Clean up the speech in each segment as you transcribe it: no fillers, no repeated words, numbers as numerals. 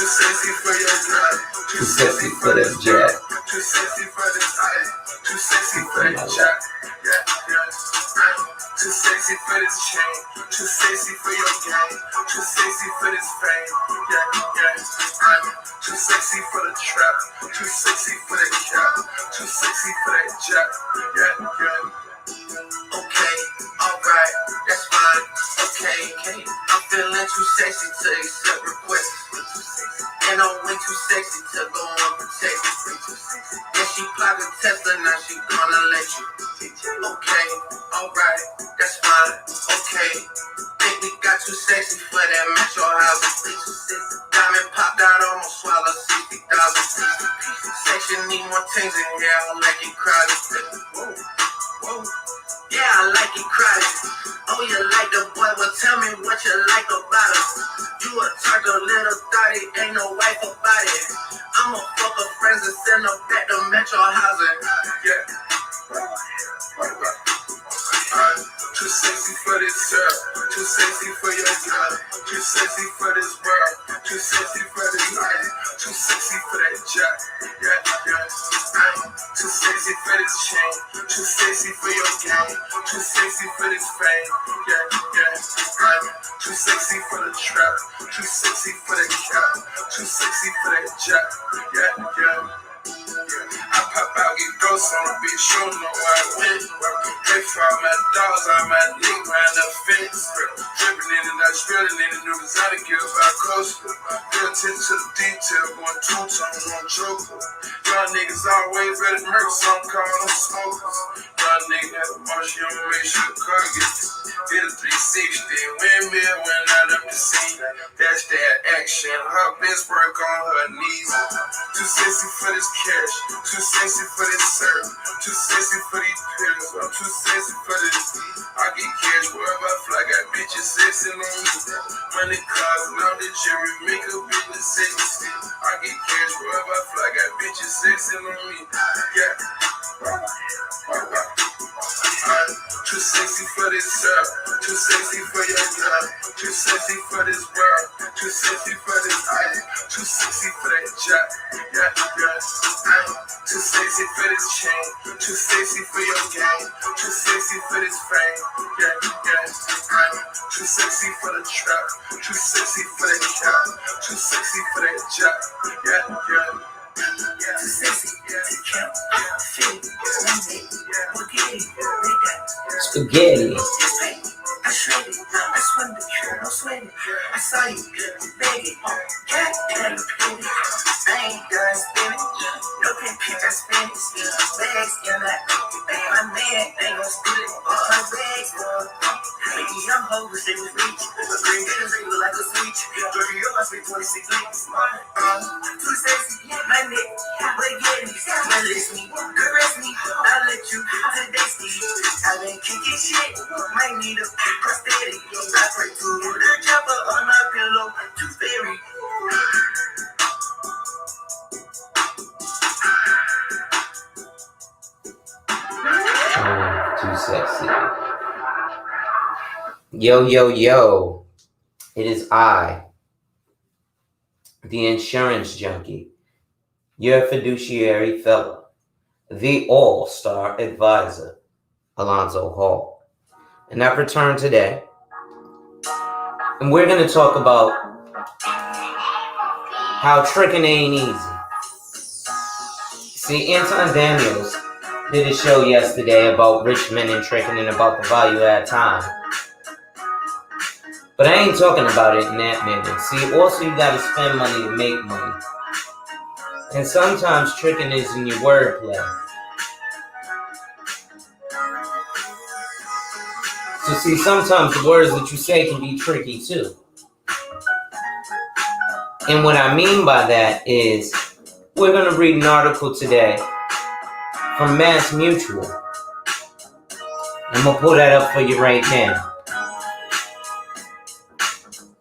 Too sexy for your girl. Too sexy for this jet. Too sexy for this ice. Too sexy for this jack. Too sexy for this chain. Too sexy for your game. Too sexy for this fame. Too sexy for the trap. Too sexy for that cap. Too sexy for that jack. Okay, alright, that's fine. Okay, I'm feeling too sexy to accept requests. And I'm way too sexy to go unprotected. Yeah, she plot a Tesla, now she gonna let you. Okay, alright, that's fine. Okay, think we got too sexy for that metro house. Diamond popped out, almost swallowed 60,000. Section need more things in here, I like it crowded. Whoa. Yeah, I like it crowded. Oh, you like the boy? Well, tell me what you like about it. You a talk a little thotty, ain't no wife about it. I'ma fuck her friends and send her back to Metro housing. Too sexy for this girl. Too sexy for your girl. Too sexy for this world. Too sexy for this life. Too sexy for that jack. Too sexy for this chain. Too sexy for your game. Too sexy for this fame. Too sexy for the trap. Too sexy for that cap. Too sexy for that jack. I pop out, get ghosts on the bitch, you don't know where I went. They found my dogs, I might link round the fence. Dripping in and not spilling in the new designer gear by coastal. Pay attention to the detail, going two-tone on Joker. Y'all niggas always ready to murk, some call them smokers. Y'all niggas had a march, you don't make sure the car gets hit a 360. Windmill went out of the scene. That's that action. Her best work on her knees. Too sexy for this cash. Too sexy for this syrup. Too sexy for these pills. I'm too sexy for this. I get cash wherever I fly. Got bitches sexing on me. Money, cars, and all the jewelry. Make a business sexy. I get cash wherever I fly. Got bitches sexing on me. Too sexy for this syrup. Too sexy for your girl. Too sexy for this world. Too sexy for this ice. Too sexy for that jack. Too sexy for this chain. Too sexy for your game. Too sexy for this fame. Too sexy for the trap. Too sexy for that cap. Too sexy for that jack. Too sexy to count. Spaghetti. I shred it, I swim the trip, I'm sweating. I saw you, beg it, goddamn pity. I ain't done spinning, no pin pitch, I spin it. Bags in that, my man ain't gon' steal it. My bags gone, baby, I'm hopeless, they was reach. The green niggas, they look like a switch. Georgia, I spent 26 weeks. Too sexy, my neck, but get me. Now listen me, caress me, I'll let you today see. I've been kicking shit, might need a prosthetic. I pray to the chopper on my pillow, too fairy. Too sexy. Yo. It is I, the insurance junkie, your fiduciary fellow, the all-star advisor, Alonzo Hall. And I've returned today, and we're going to talk about how tricking ain't easy. See, Anton Daniels did a show yesterday about rich men and tricking and about the value-add time. But I ain't talking about it in that manner. See, also you gotta spend money to make money. And sometimes tricking is in your wordplay. So see, sometimes the words that you say can be tricky too. And what I mean by that is, we're gonna read an article today from Mass Mutual. I'm gonna pull that up for you right now.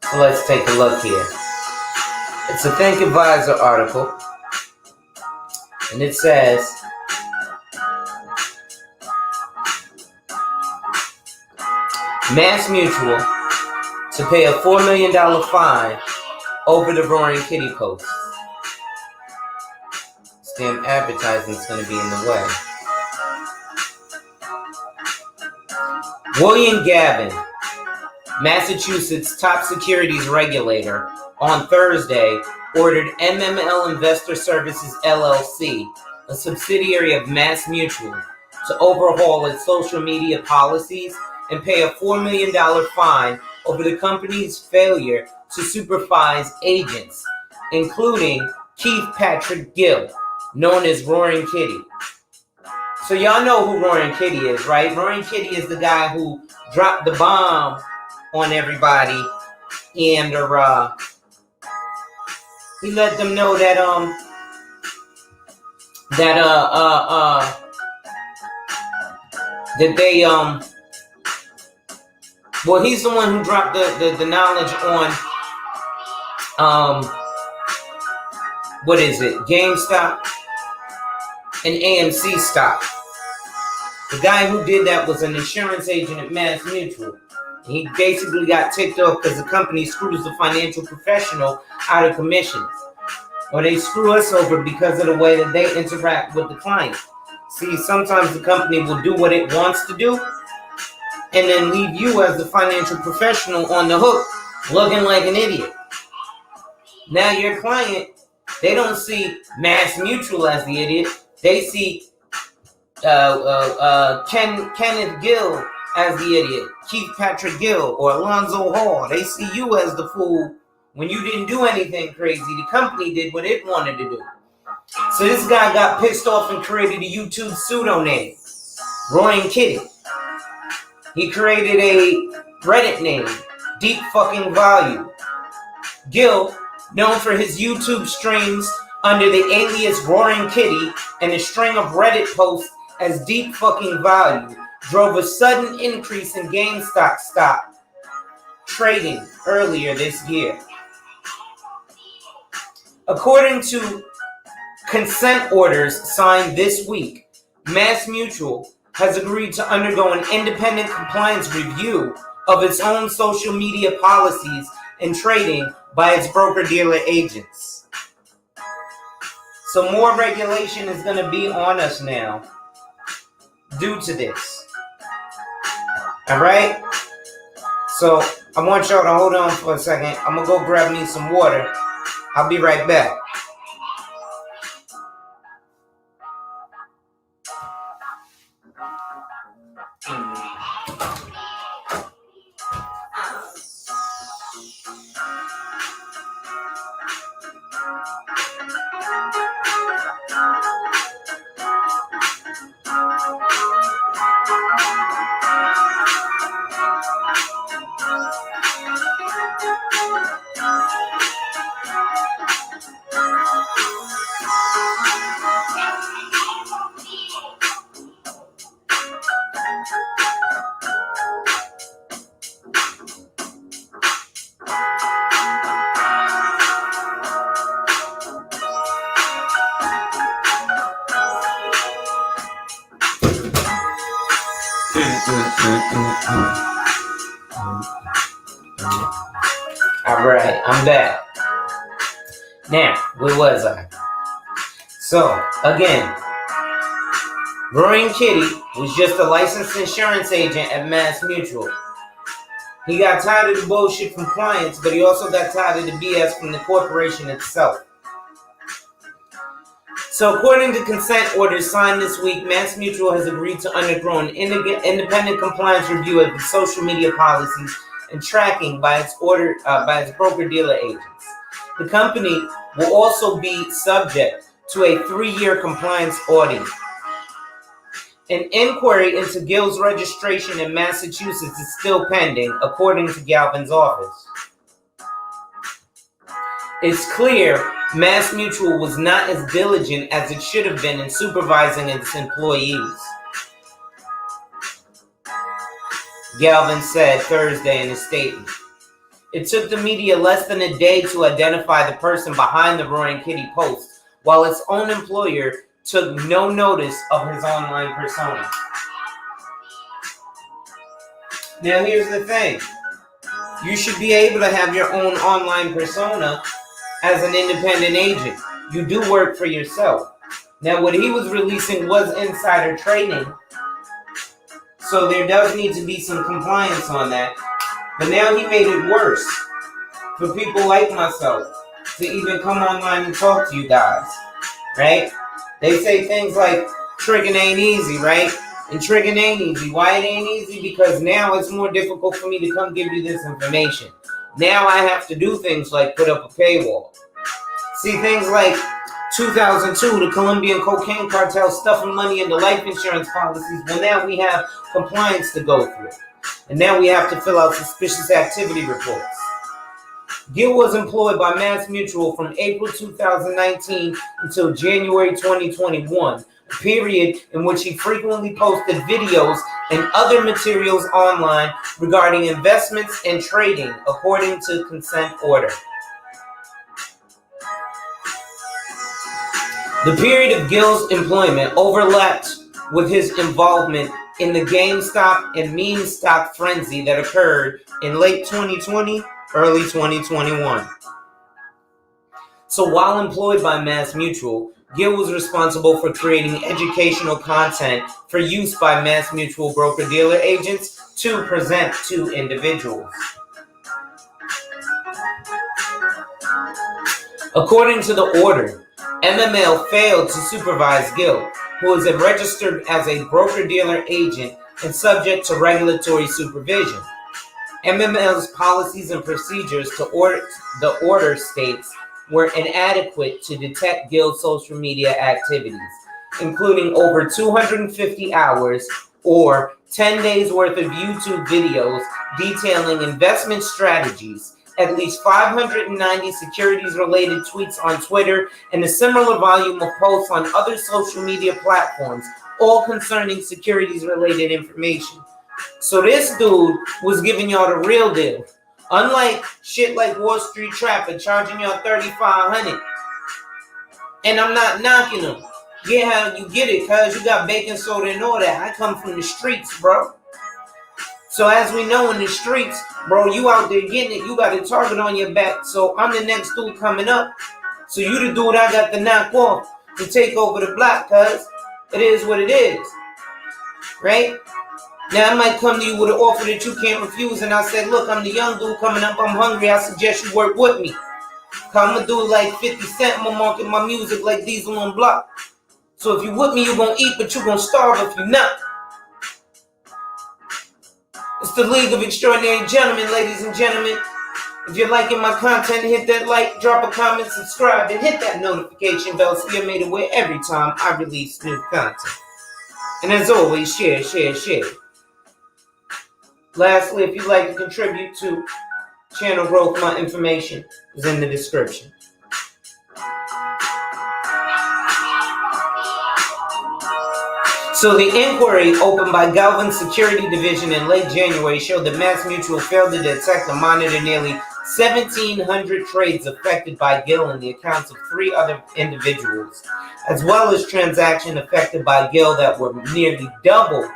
So let's take a look here. It's a Think Advisor article, and it says, Mass Mutual to pay a $4 million fine over the Roaring Kitty post. Damn advertising's gonna be in the way. William Gavin, Massachusetts top securities regulator, on Thursday ordered MML Investor Services LLC, a subsidiary of MassMutual, to overhaul its social media policies and pay a $4 million fine over the company's failure to supervise agents, including Keith Patrick Gill, known as Roaring Kitty. So y'all know who Roaring Kitty is, right? Roaring Kitty is the guy who dropped the bomb on everybody, and he let them know that that they well, he's the one who dropped the knowledge on what is it, GameStop and AMC stock. The guy who did that was an insurance agent at MassMutual. He basically got ticked off because the company screws the financial professional out of commissions. Or they screw us over because of the way that they interact with the client. See, sometimes the company will do what it wants to do and then leave you as the financial professional on the hook looking like an idiot. Now your client, they don't see MassMutual as the idiot. They see Kenneth Gill as the idiot, Keith Patrick Gill, or Alonzo Hall. They see you as the fool when you didn't do anything crazy. The company did what it wanted to do. So this guy got pissed off and created a YouTube pseudonym, Roaring Kitty. He created a Reddit name, Deep Fucking Value. Gill, known for his YouTube streams under the alias Roaring Kitty and a string of Reddit posts as Deep Fucking Value, drove a sudden increase in GameStop stock trading earlier this year. According to consent orders signed this week, MassMutual has agreed to undergo an independent compliance review of its own social media policies and trading by its broker-dealer agents. So more regulation is going to be on us now due to this. Alright? So I want y'all to hold on for a second. I'm going to go grab me some water. I'll be right back. Alright, I'm back. Now, where was I? So, again, Roaring Kitty was just a licensed insurance agent at MassMutual. He got tired of the bullshit from clients, but he also got tired of the BS from the corporation itself. So according to consent orders signed this week, MassMutual has agreed to undergo an independent compliance review of its social media policies and tracking by its broker-dealer agents. The company will also be subject to a 3-year compliance audit. An inquiry into Gill's registration in Massachusetts is still pending, according to Galvin's office. It's clear MassMutual was not as diligent as it should have been in supervising its employees, Galvin said Thursday in a statement. It took the media less than a day to identify the person behind the Roaring Kitty post, while its own employer took no notice of his online persona. Now here's the thing. You should be able to have your own online persona as an independent agent. You do work for yourself. Now, what he was releasing was insider trading, so there does need to be some compliance on that. But now he made it worse for people like myself to even come online and talk to you guys, right? They say things like, tricking ain't easy, right? And tricking ain't easy. Why it ain't easy? Because now it's more difficult for me to come give you this information. Now I have to do things like put up a paywall. See, things like 2002, the Colombian cocaine cartel stuffing money into life insurance policies. Well, now we have compliance to go through. And now we have to fill out suspicious activity reports. Gil was employed by Mass Mutual from April 2019 until January 2021, a period in which he frequently posted videos and other materials online regarding investments and trading, according to consent order. The period of Gil's employment overlapped with his involvement in the GameStop and meme stock frenzy that occurred in late 2020, early 2021. So while employed by Mass Mutual, Gil was responsible for creating educational content for use by Mass Mutual broker-dealer agents to present to individuals. According to the order, MML failed to supervise Gil, who is registered as a broker-dealer agent and subject to regulatory supervision. MML's policies and procedures the order states were inadequate to detect Gil's social media activities, including over 250 hours or 10 days worth of YouTube videos detailing investment strategies, at least 590 securities-related tweets on Twitter, and a similar volume of posts on other social media platforms, all concerning securities-related information. So this dude was giving y'all the real deal. Unlike shit like Wall Street Trapper charging y'all $3,500. And I'm not knocking them. Get how you get it, cuz you got baking soda and all that. I come from the streets, bro. So as we know in the streets, bro, you out there getting it. You got a target on your back. So I'm the next dude coming up. So you the dude I got to knock off to take over the block, cuz it is what it is. Right? Now, I might come to you with an offer that you can't refuse, and I said, look, I'm the young dude coming up, I'm hungry, I suggest you work with me. Cause I'm gonna do like 50 Cent, I'm gonna market my music like Diesel on Block. So if you with me, you're gonna eat, but you're gonna starve if you're not. It's the League of Extraordinary Gentlemen, ladies and gentlemen. If you're liking my content, hit that like, drop a comment, subscribe, and hit that notification bell so you're made aware every time I release new content. And as always, share. Lastly, if you'd like to contribute to channel growth, my information is in the description. So the inquiry opened by Galvin's Security Division in late January showed that Mass Mutual failed to detect and monitor nearly 1,700 trades affected by Gil in the accounts of 3 other individuals, as well as transactions affected by Gil that were nearly double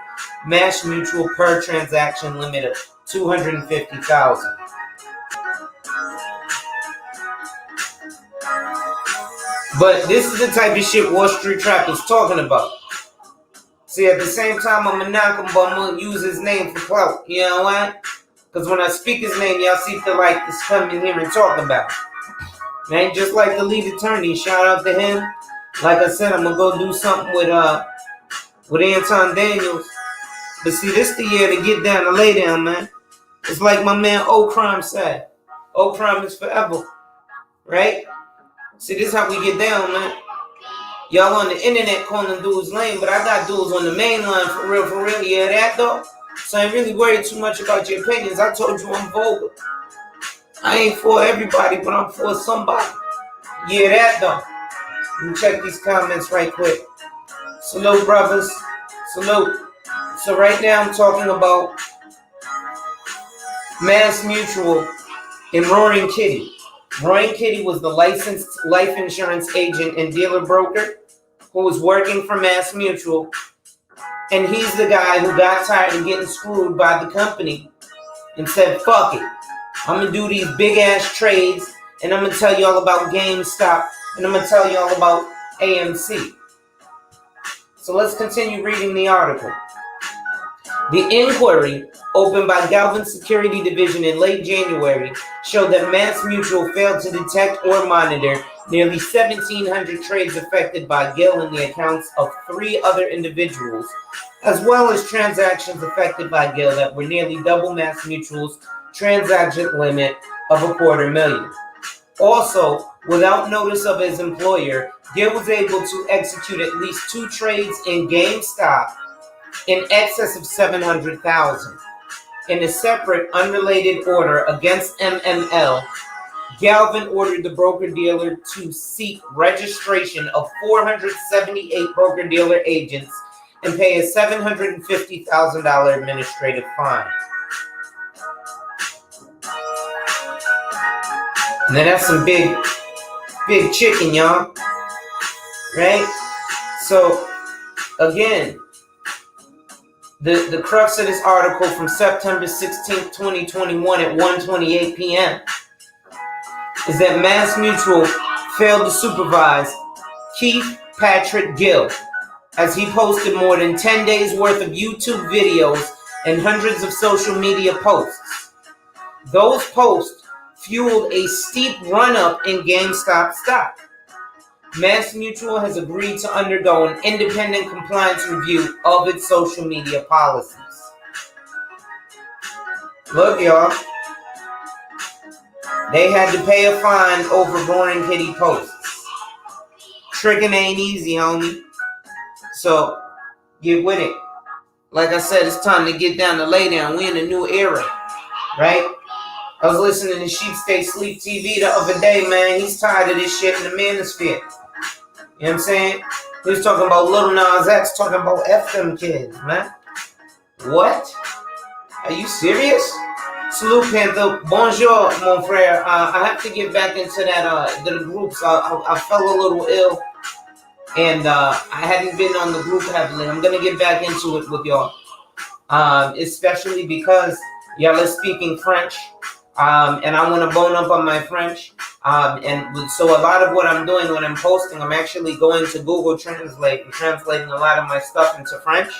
Mass Mutual per transaction limit of 250,000. But this is the type of shit Wall Street Trap is talking about. See, at the same time, I'm gonna knock him, but I'm gonna use his name for clout. You know why? Because when I speak his name, y'all see the like to come in here and talk about it. Man, just like the lead attorney, shout out to him. Like I said, I'm gonna go do something with Anton Daniels. But see, this the year to get down, to lay down, man. It's like my man O-Crime said. O-Crime is forever. Right? See, this is how we get down, man. Y'all on the internet calling dudes lame, but I got dudes on the main line for real, You hear that, though? So I ain't really worried too much about your opinions. I told you I'm vulgar. I ain't for everybody, but I'm for somebody. You hear that, though? Let me check these comments right quick. Salute, brothers. Salute. So right now I'm talking about Mass Mutual and Roaring Kitty. Roaring Kitty was the licensed life insurance agent and dealer broker who was working for Mass Mutual, and he's the guy who got tired of getting screwed by the company and said, fuck it, I'm going to do these big ass trades and I'm going to tell you all about GameStop, and I'm going to tell you all about AMC. So let's continue reading the article. The inquiry opened by Galvin Security Division in late January showed that MassMutual failed to detect or monitor nearly 1,700 trades affected by Gill in the accounts of 3 other individuals, as well as transactions affected by Gill that were nearly double MassMutual's transaction limit of $250,000. Also, without notice of his employer, Gill was able to execute at least 2 trades in GameStop in excess of $700,000. In a separate, unrelated order against MML, Galvin ordered the broker-dealer to seek registration of 478 broker-dealer agents and pay a $750,000 administrative fine. Now that's some big chicken, y'all. Right? So, again, the crux of this article from September 16th, 2021 at 1:28 p.m. is that MassMutual failed to supervise Keith Patrick Gill as he posted more than 10 days worth of YouTube videos and hundreds of social media posts. Those posts fueled a steep run-up in GameStop stock. MassMutual has agreed to undergo an independent compliance review of its social media policies. Look, y'all. They had to pay a fine over boring kitty posts. Tricking ain't easy, homie. So, get with it. Like I said, it's time to get down to lay down. We in a new era, right? I was listening to Sheep Stay Sleep TV the other day, man. He's tired of this shit in the manosphere. You know what I'm saying? He was talking about Lil Nas X, talking about F them kids, man. What? Are you serious? Salute, Panther. Bonjour, mon frère. I have to get back into that, the groups. I fell a little ill, and I hadn't been on the group heavily. I'm going to get back into it with y'all, especially because y'all are speaking French, and I want to bone up on my French. And so a lot of what I'm doing when I'm posting, I'm actually going to Google Translate and translating a lot of my stuff into French,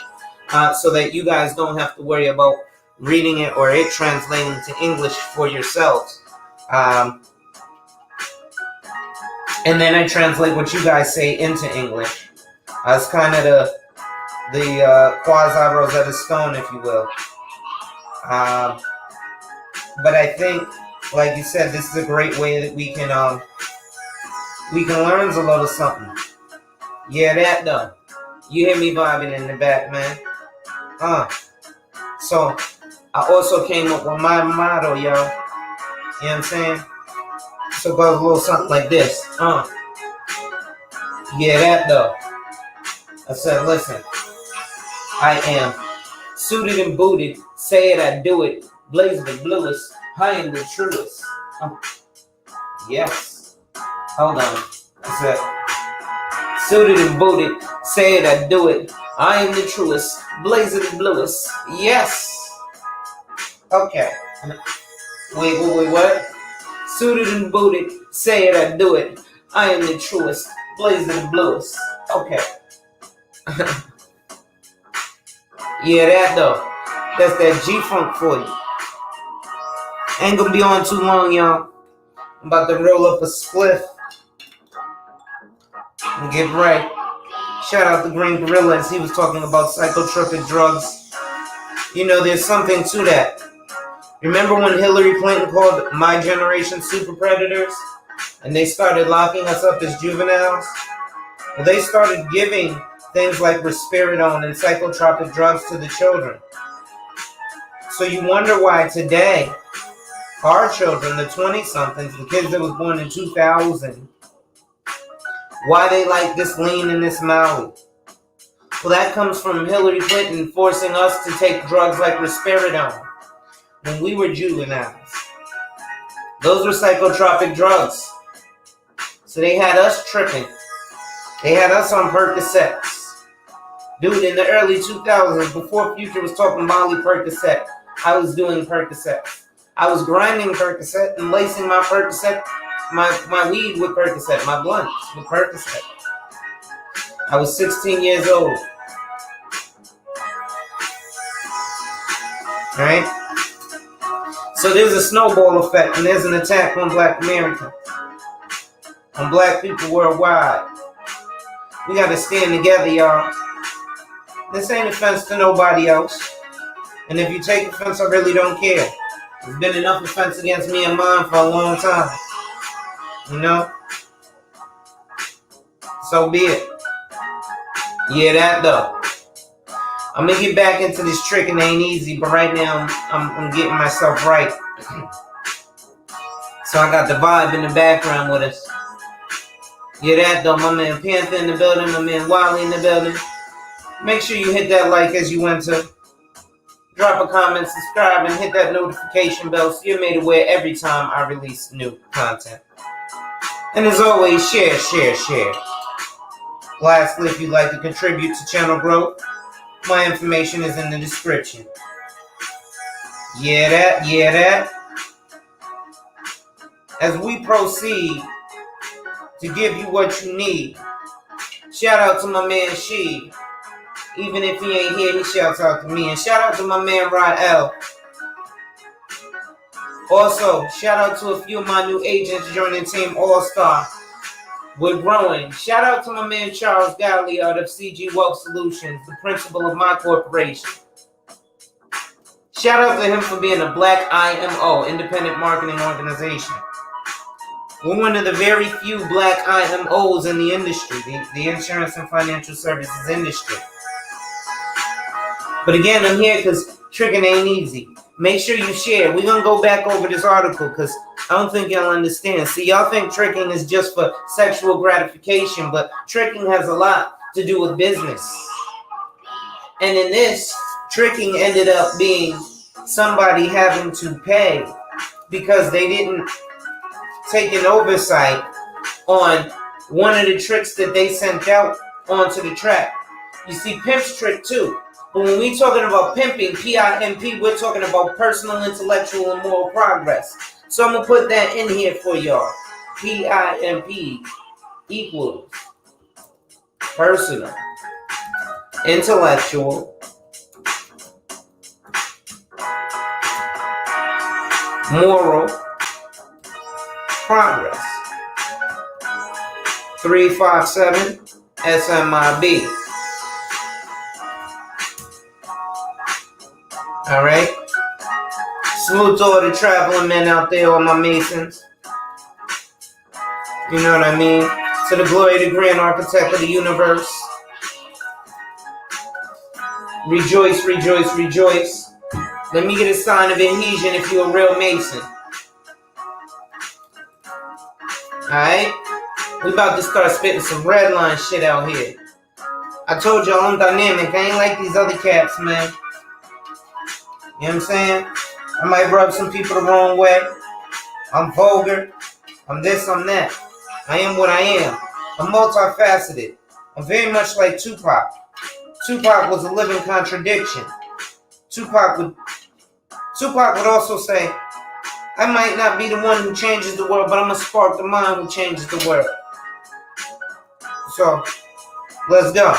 so that you guys don't have to worry about reading it or it translating to English for yourselves. And then I translate what you guys say into English. It's kind of the quasi Rosetta Stone, if you will. But I think, like you said, this is a great way that we can learn a little something. Yeah, that though. You hear me vibing in the back, man. So I also came up with my motto, y'all. You know what I'm saying? So it goes a little something like this. Yeah, that though. I said, listen. I am suited and booted. Say it, I do it. Blaze the bluest. I am the truest. Yes. Hold on. I said, suited and booted. Say it, I do it. I am the truest. Blaze the bluest. Yes. Okay. Wait, what? Suited and booted. Say it, I do it. I am the truest. Blaze the bluest. Okay. Yeah, that though. That's that G-Funk for you. Ain't gonna be on too long, y'all. I'm about to roll up a spliff and get right. Shout out to Green Gorilla as he was talking about psychotropic drugs. You know, there's something to that. Remember when Hillary Clinton called my generation super predators? And they started locking us up as juveniles? Well, they started giving things like risperidone and psychotropic drugs to the children. So you wonder why today, our children, the 20-somethings, the kids that was born in 2000, why they like this lean and this Maui. Well, that comes from Hillary Clinton forcing us to take drugs like risperidone when we were juveniles. Those were psychotropic drugs. So they had us tripping. They had us on Percocets. Dude, in the early 2000s, before Future was talking Molly Percocet, I was doing Percocet. I was grinding Percocet and lacing my Percocet my weed with Percocet, my blunts with Percocet. I was 16 years old. Right? So there's a snowball effect, and there's an attack on Black America, on Black people worldwide. We gotta stand together, y'all. This ain't offense to nobody else. And if you take offense, I really don't care. There's been enough offense against me and mine for a long time. You know? So be it. Yeah, that though. I'm gonna get back into this trick, and it ain't easy, but right now I'm getting myself right. So I got the vibe in the background with us. Yeah, that though. My man Panther in the building, my man Wally in the building. Make sure you hit that like as you enter. Drop a comment, subscribe, and hit that notification bell so you're made aware every time I release new content. And as always, share. Lastly, if you'd like to contribute to channel growth, my information is in the description. Yeah, that. As we proceed to give you what you need, shout out to my man She. Even if he ain't here, he shouts out to me. And shout out to my man Rod L. Also, shout out to a few of my new agents joining Team All-Star. We're growing. Shout out to my man Charles Galley out of CG Wealth Solutions, the principal of my corporation. Shout out to him for being a Black IMO, independent marketing organization. We're one of the very few Black IMOs in the industry, the insurance and financial services industry. But again, I'm here because tricking ain't easy. Make sure you share. We're going to go back over this article because I don't think y'all understand. See, y'all think tricking is just for sexual gratification, but tricking has a lot to do with business. And in this, tricking ended up being somebody having to pay because they didn't take an oversight on one of the tricks that they sent out onto the track. You see, pimps trick too. But when we're talking about pimping, P-I-M-P, we're talking about personal, intellectual, and moral progress. So I'm going to put that in here for y'all. P-I-M-P equals personal, intellectual, moral progress. 357 SMIB. All right. Salute to all the traveling men out there, all my Masons. You know what I mean? To the glory of the grand architect of the universe. Rejoice, rejoice, rejoice. Let me get a sign of adhesion if you're a real Mason. Alright? We about to start spitting some red line shit out here. I told y'all I'm dynamic. I ain't like these other cats, man. You know what I'm saying? I might rub some people the wrong way. I'm vulgar. I'm this, I'm that. I am what I am. I'm multifaceted. I'm very much like Tupac. Tupac was a living contradiction. Tupac would also say, I might not be the one who changes the world, but I'm going to spark the mind who changes the world. So, let's go.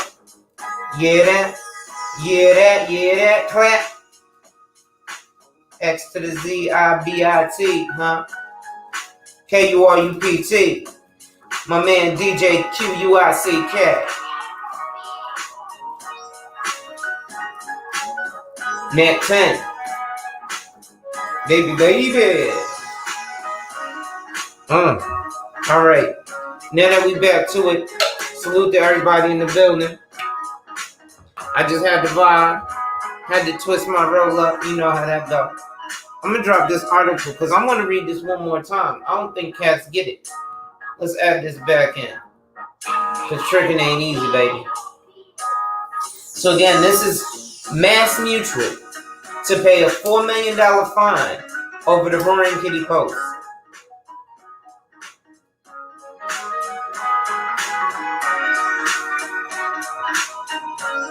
Yeah, that, clap. X to the Z, I, B, I, T, huh? K-U-R-U-P-T. My man DJ Q-U-I-C-K. Net 10. Baby. Alright. Now that we back to it, salute to everybody in the building. I just had the vibe. Had to twist my roll up. You know how that go. I'm going to drop this article because I want to read this one more time. I don't think cats get it. Let's add this back in. Because tricking ain't easy, baby. So again, this is Mass Mutual to pay a $4 million fine over the Roaring Kitty post.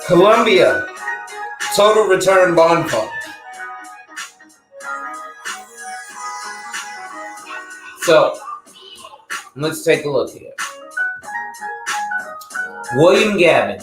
Colombia, total return bond fund. So, Let's take a look here. William Gavin,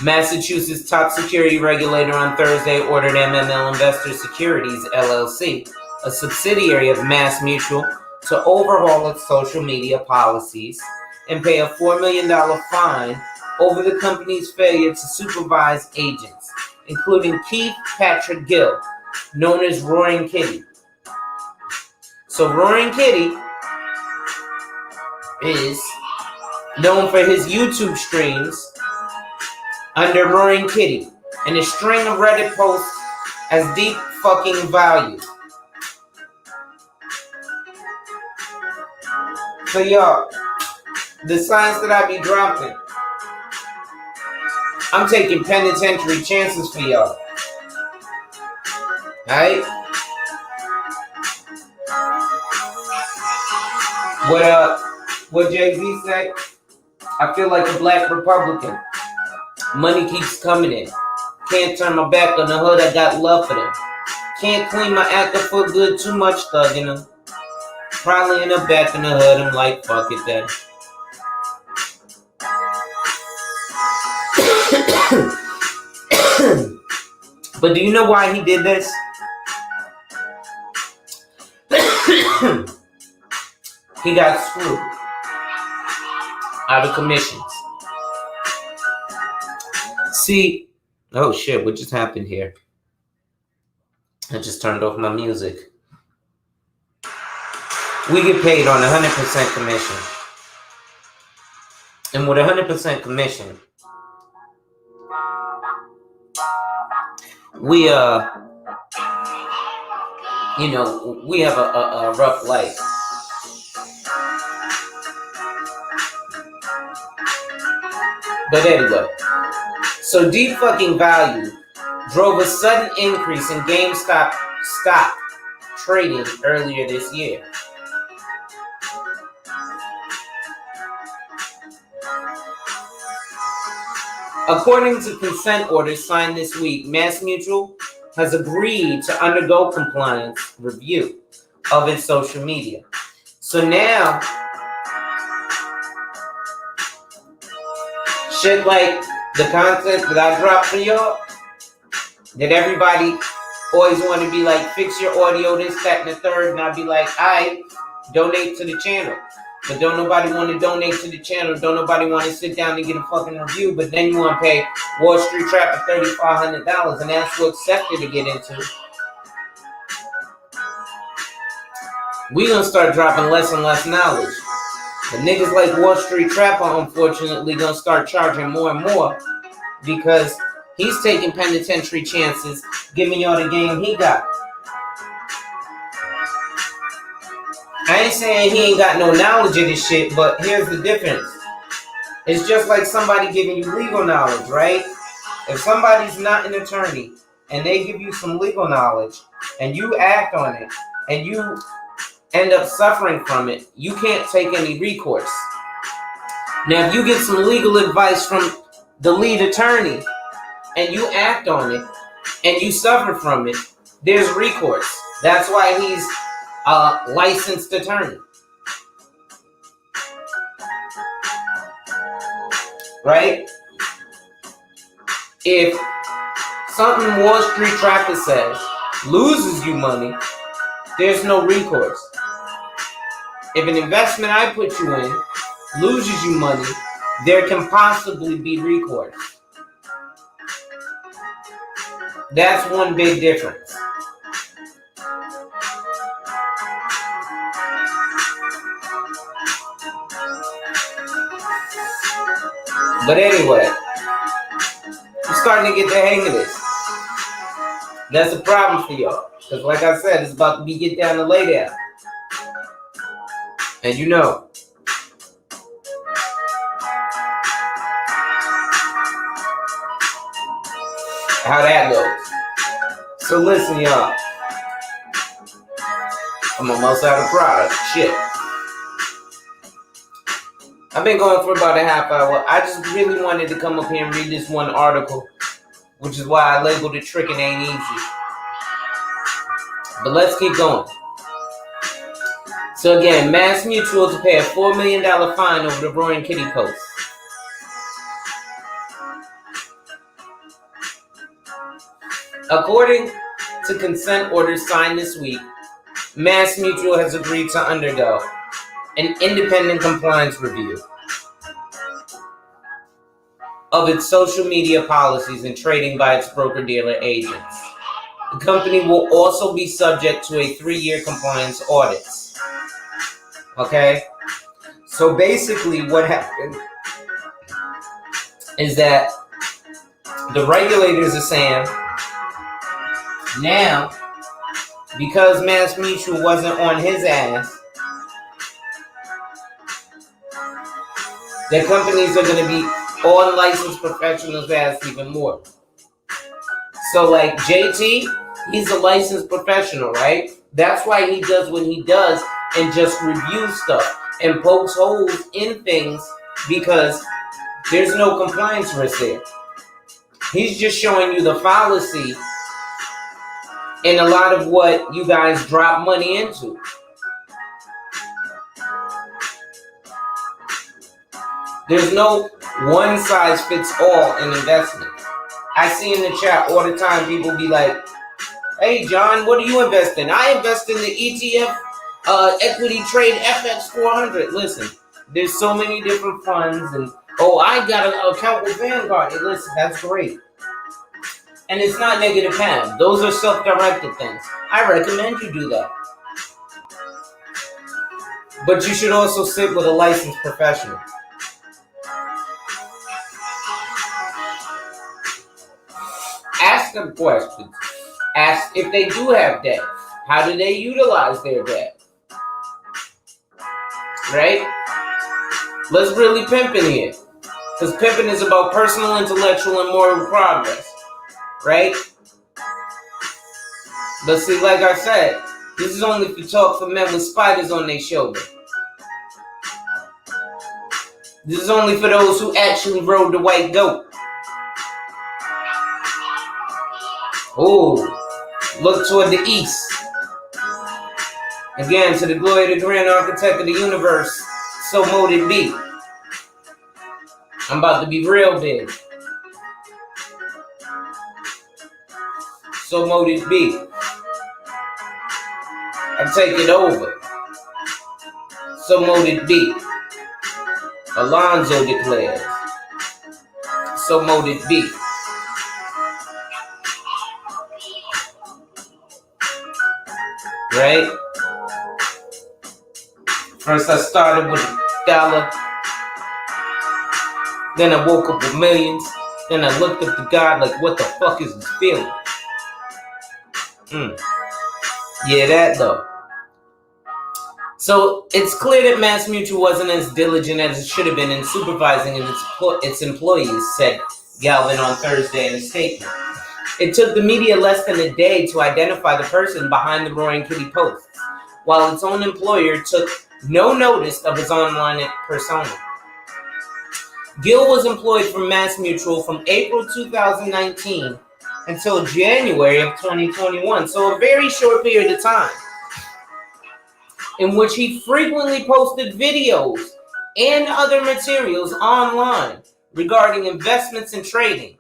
Massachusetts top security regulator, on Thursday ordered MML Investor Securities, LLC, a subsidiary of MassMutual, to overhaul its social media policies and pay a $4 million fine over the company's failure to supervise agents, including Keith Patrick Gill, known as Roaring Kitty. So Roaring Kitty is known for his YouTube streams under Roaring Kitty and a string of Reddit posts as deep fucking value. So y'all, the signs that I be dropping, I'm taking penitentiary chances for y'all. Alright? What Jay-Z said? I feel like a black Republican. Money keeps coming in. Can't turn my back on the hood, I got love for them. Can't clean my act up for good, too much thugging them. Probably end up back in the hood, I'm like, fuck it then. But do you know why he did this? He got screwed out of commissions. See, oh shit, what just happened here? I just turned off my music. We get paid on 100% commission. And with 100% commission, we we have a rough life. But anyway, so deep fucking value drove a sudden increase in GameStop stock trading earlier this year. According to consent orders signed this week, MassMutual has agreed to undergo compliance review of its social media. So now, shit like the content that I dropped for y'all, that everybody always want to be like, fix your audio, this, that, and the third, and I'll be like, I donate to the channel. But don't nobody want to donate to the channel. Don't nobody want to sit down and get a fucking review. But then you want to pay Wall Street Trapper $3,500, and that's what sector to get into. We gonna start dropping less and less knowledge. The niggas like Wall Street Trapper, unfortunately, gonna start charging more and more because he's taking penitentiary chances, giving y'all the game he got. I ain't saying he ain't got no knowledge of this shit, but here's the difference. It's just like somebody giving you legal knowledge, right? If somebody's not an attorney and they give you some legal knowledge and you act on it and you end up suffering from it, you can't take any recourse. Now, if you get some legal advice from the lead attorney and you act on it and you suffer from it, there's recourse. That's why he's a licensed attorney. Right? If something Wall Street Trapper says loses you money, there's no recourse. If an investment I put you in loses you money, there can possibly be recourse. That's one big difference. But anyway, I'm starting to get the hang of this. That's a problem for y'all. Because like I said, it's about to be get down to lay down. And you know. How that goes. So listen, y'all. I'm almost out of product. Shit. I've been going for about a half hour. I just really wanted to come up here and read this one article, which is why I labeled it Tricking Ain't Easy. But let's keep going. So again, Mass Mutual to pay a $4 million fine over the Roaring Kitty post. According to consent orders signed this week, Mass Mutual has agreed to undergo an independent compliance review of its social media policies and trading by its broker-dealer agents. The company will also be subject to a 3-year compliance audit. Okay? So basically what happened is that the regulators are saying, now, because Mass Mutual wasn't on his ass, the companies are going to be on licensed professionals' ass even more. So like JT, he's a licensed professional, right? That's why he does what he does and just reviews stuff and pokes holes in things because there's no compliance risk there. He's just showing you the fallacy in a lot of what you guys drop money into. There's no one size fits all in investment. I see in the chat all the time people be like, hey John, what do you invest in? I invest in the ETF equity trade FX 400. Listen, there's so many different funds and I got an account with Vanguard. Hey, listen, that's great. And it's not negative Pam. Those are self-directed things. I recommend you do that. But you should also sit with a licensed professional. Ask them questions. Ask if they do have debt. How do they utilize their debt? Right? Let's really pimp in here. Because pimping is about personal, intellectual, and moral progress. Right? But see, like I said, this is only for talk for men with spiders on their shoulder. This is only for those who actually rode the white goat. Oh, look toward the east. Again, to the glory of the grand architect of the universe, so mote it be. I'm about to be real big. So mote it be. I take it over. So mote it be. Alonzo declares. So mote it be. Right? First I started with $1. Then I woke up with millions. Then I looked up to God like, what the fuck is this feeling? Yeah, that though. So it's clear that Mass Mutual wasn't as diligent as it should have been in supervising its employees, said Galvin on Thursday in a statement. It took the media less than a day to identify the person behind the Roaring Kitty posts, while its own employer took no notice of his online persona. Gill was employed for Mass Mutual from April 2019 until January of 2021, so a very short period of time, in which he frequently posted videos and other materials online regarding investments and trading.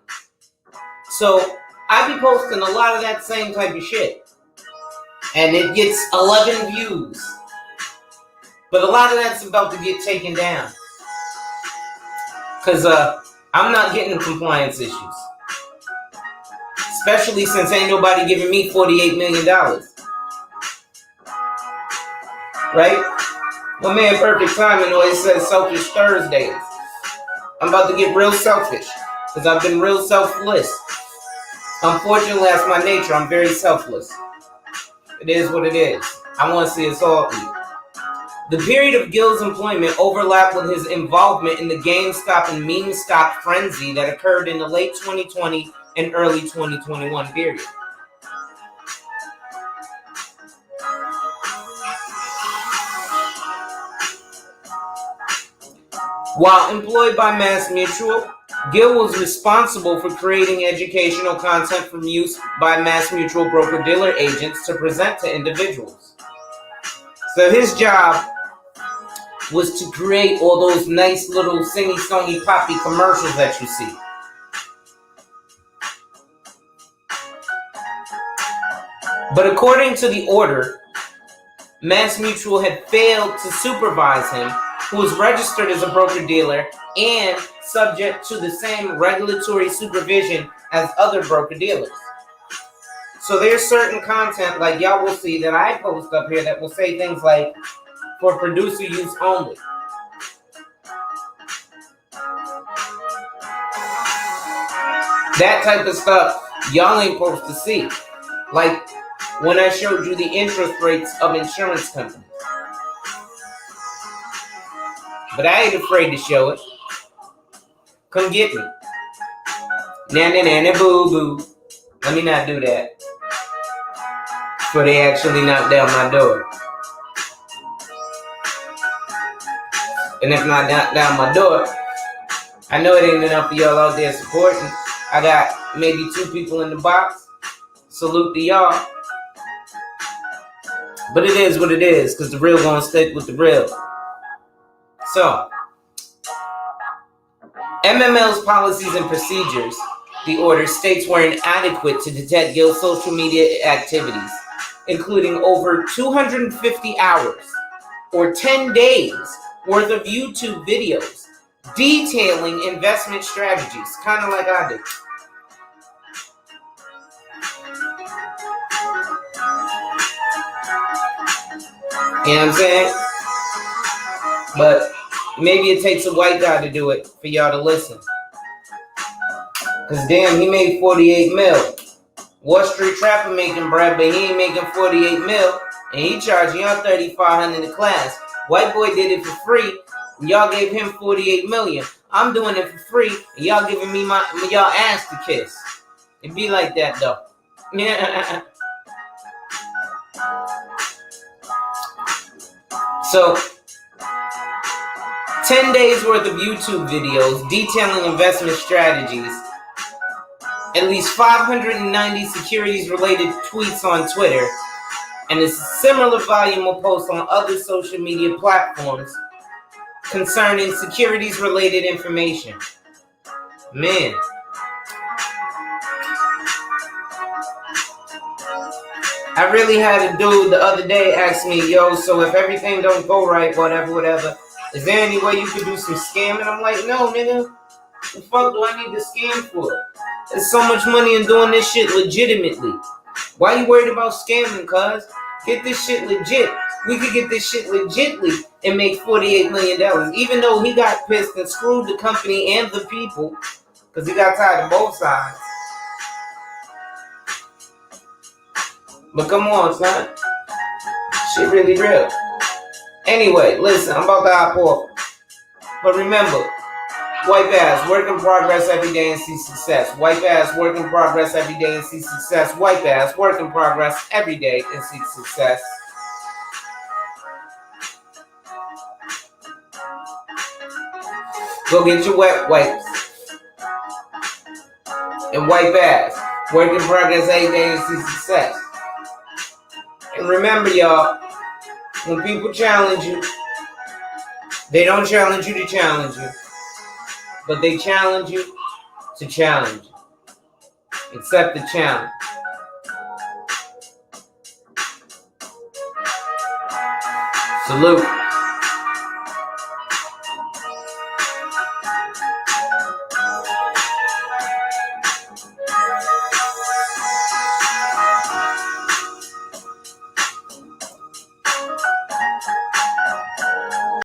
So I be posting a lot of that same type of shit, and it gets 11 views, but a lot of that's about to get taken down, because I'm not getting compliance issues. Especially since ain't nobody giving me $48 million. Right? My man Perfect Timing always says selfish Thursdays. I'm about to get real selfish. Because I've been real selfless. Unfortunately, that's my nature. I'm very selfless. It is what it is. I want to see us all eat. The period of Gill's employment overlapped with his involvement in the GameStop and meme stock frenzy that occurred in the late 2020 and early 2021 period. While employed by Mass Mutual, Gill was responsible for creating educational content for use by Mass Mutual broker-dealer agents to present to individuals. So his job was to create all those nice little singy-songy poppy commercials that you see. But according to the order, Mass Mutual had failed to supervise him, who was registered as a broker-dealer and subject to the same regulatory supervision as other broker-dealers. So there's certain content, like y'all will see, that I post up here that will say things like, for producer use only. That type of stuff y'all ain't supposed to see. Like when I showed you the interest rates of insurance companies. But I ain't afraid to show it. Come get me. Na boo boo. Let me not do that. Before they actually knock down my door. And if not knock down my door, I know it ain't enough for y'all out there supporting. I got maybe 2 people in the box. Salute to y'all. But it is what it is, because the real gonna stick with the real. So, MML's policies and procedures, the order states, were inadequate to detect Gil's social media activities, including over 250 hours or 10 days worth of YouTube videos detailing investment strategies, kind of like I do. You know what I'm saying? But maybe it takes a white guy to do it for y'all to listen. Because damn, he made 48 mil. Wall Street Trapper making bread, but he ain't making 48 mil. And he charging y'all $3,500 a class. White boy did it for free. And y'all gave him 48 million. I'm doing it for free. And y'all giving me y'all ass to kiss. It be like that though. Yeah. So, 10 days worth of YouTube videos detailing investment strategies, at least 590 securities-related tweets on Twitter, and a similar volume of posts on other social media platforms concerning securities-related information. Man. I really had a dude the other day ask me, yo, so if everything don't go right, whatever, is there any way you could do some scamming? I'm like, no, nigga. The fuck do I need to scam for? There's so much money in doing this shit legitimately. Why you worried about scamming, cuz? Get this shit legit. We could get this shit legitly and make $48 million. Even though he got pissed and screwed the company and the people, because he got tired of both sides. But come on, son. Shit really real. Anyway, listen, I'm about to hop off. But remember, wipe ass, work in progress every day and see success. Wipe ass, work in progress every day and see success. Wipe ass, work in progress every day and see success. Go get your wet wipes. And wipe ass. Work in progress every day and see success. And remember, y'all, when people challenge you, they don't challenge you to challenge you, but they challenge you to challenge you. Accept the challenge. Salute.